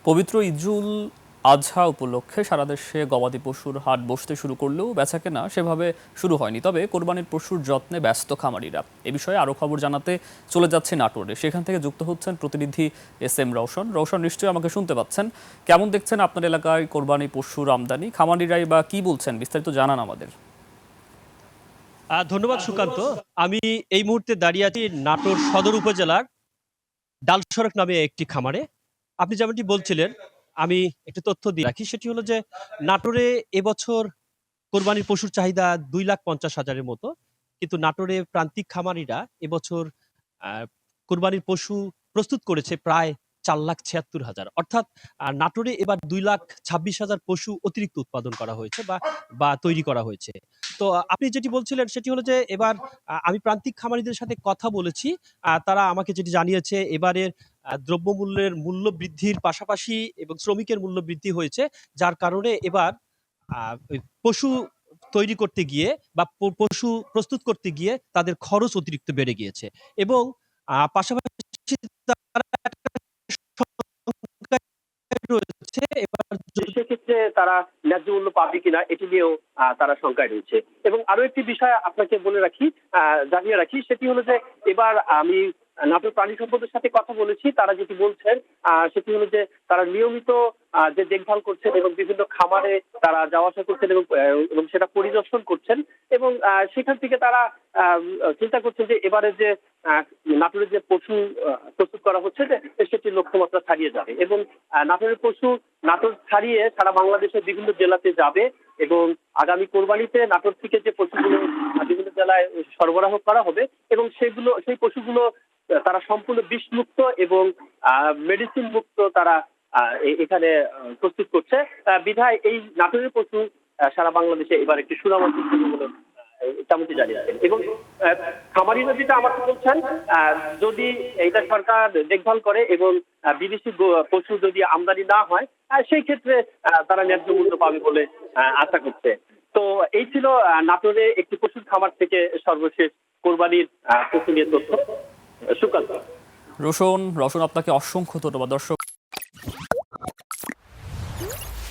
পবিত্র ঈদুল আজহা উপলক্ষে সারা দেশে গবাদি পশুর হাট বসতে শুরু করলেও বেচাকেনা সেভাবে শুরু হয়নি। তবে কোরবানির পশুর যত্নে ব্যস্ত খামারিরা। এ বিষয়ে আরও খবর জানাতে চলে যাচ্ছে নাটোরে। সেখান থেকে যুক্ত হচ্ছেন প্রতিনিধি এস.এম. রওশন। রওশন, নিশ্চয়ই আমাকে শুনতে পাচ্ছেন। কেমন দেখছেন আপনার এলাকায় কোরবানি পশুর আমদানি? খামারিরাই বা কি বলছেন, বিস্তারিত জানান আমাদের। ধন্যবাদ সুকান্ত। আমি এই মুহূর্তে দাঁড়িয়ে আছি নাটোর সদর উপজেলার ডালসড়ক নামে একটি খামারে। আপনি যেমনটি বলছিলেন, আমি একটি তথ্য দিয়ে রাখি। সেটি হলো যে নাটোরে এবছর কোরবানির পশুর চাহিদা 2,50,000-এর মতো। কিন্তু নাটোরে প্রান্তিক খামারিরা এবছর আ কোরবানির পশু প্রস্তুত করেছে প্রায় 4,76,000। অর্থাৎ নাটোরে এবার 2,26,000 পশু অতিরিক্ত উৎপাদন করা হয়েছে বা তৈরি করা হয়েছে। তো আপনি যেটি বলছিলেন সেটি হলো যে এবার আমি প্রান্তিক খামারিদের সাথে কথা বলেছি। তারা আমাকে যেটি জানিয়েছে এবারের দ্রব্যমূল্যের মূল্য বৃদ্ধির পাশাপাশি এবং শ্রমিকের মূল্য বৃদ্ধি হয়েছে। যার কারণে এবার ওই পশু তৈরি করতে গিয়ে বা পশু প্রস্তুত করতে গিয়ে তাদের খরচ অতিরিক্ত বেড়ে গিয়েছে এবং পাশাপাশি তারা একটা শঙ্কায় রয়েছে এবার সেক্ষেত্রে তারা ন্যায্য মূল্য পাবে কিনা এটি নিয়েও তারা শঙ্কায় রয়েছে। এবং আরো একটি বিষয় আপনাকে বলে রাখি, জানিয়ে রাখি, সেটি হলো যে এবার আমি নাটোর প্রাণী সম্পদের সাথে কথা বলেছি। তারা যেটি বলছেন সেটি হলো যে তারা নিয়মিত যে দেখভাল করছেন এবং বিভিন্ন খামারে তারা যাওয়া আসা করছেন এবং সেটা পরিদর্শন করছেন এবং সেখান থেকে তারা আহ, চিন্তা করছেন যে এবারে যে নাটোরের যে পশু প্রস্তুত করা হচ্ছে যে সেটি লক্ষ্যমাত্রা ছাড়িয়ে যাবে এবং নাটোরের পশু নাটোর ছাড়িয়ে সারা বাংলাদেশের বিভিন্ন জেলাতে যাবে এবং আগামী কোরবানিতে নাটোর থেকে যে পশুগুলো বিভিন্ন জেলায় সরবরাহ করা হবে এবং সেই পশুগুলো তারা সম্পূর্ণ বিষমুক্ত এবং মেডিসিন মুক্ত তারা এখানে প্রস্তুত করছে। বিধায় এই নাটোরের পশু সারা বাংলাদেশে এবার একটি সুনাম অর্জন করবে বলে তেমনটি জানিয়েছেন। এবং খামারিরা যেটা আমাকে বলছেন, যদি এটা সরকার দেখভাল করে এবং বিদেশি পশু যদি আমদানি না হয় সেই ক্ষেত্রে তারা ন্যায্য মূল্য পাবে বলে আশা করছে। তো এই ছিল নাটোরে একটি পশুর খামার থেকে সর্বশেষ কোরবানির পশু নিয়ে তথ্য। সুকান্ত। রওশন, আপনাকে অসংখ্য ধন্যবাদ। দর্শক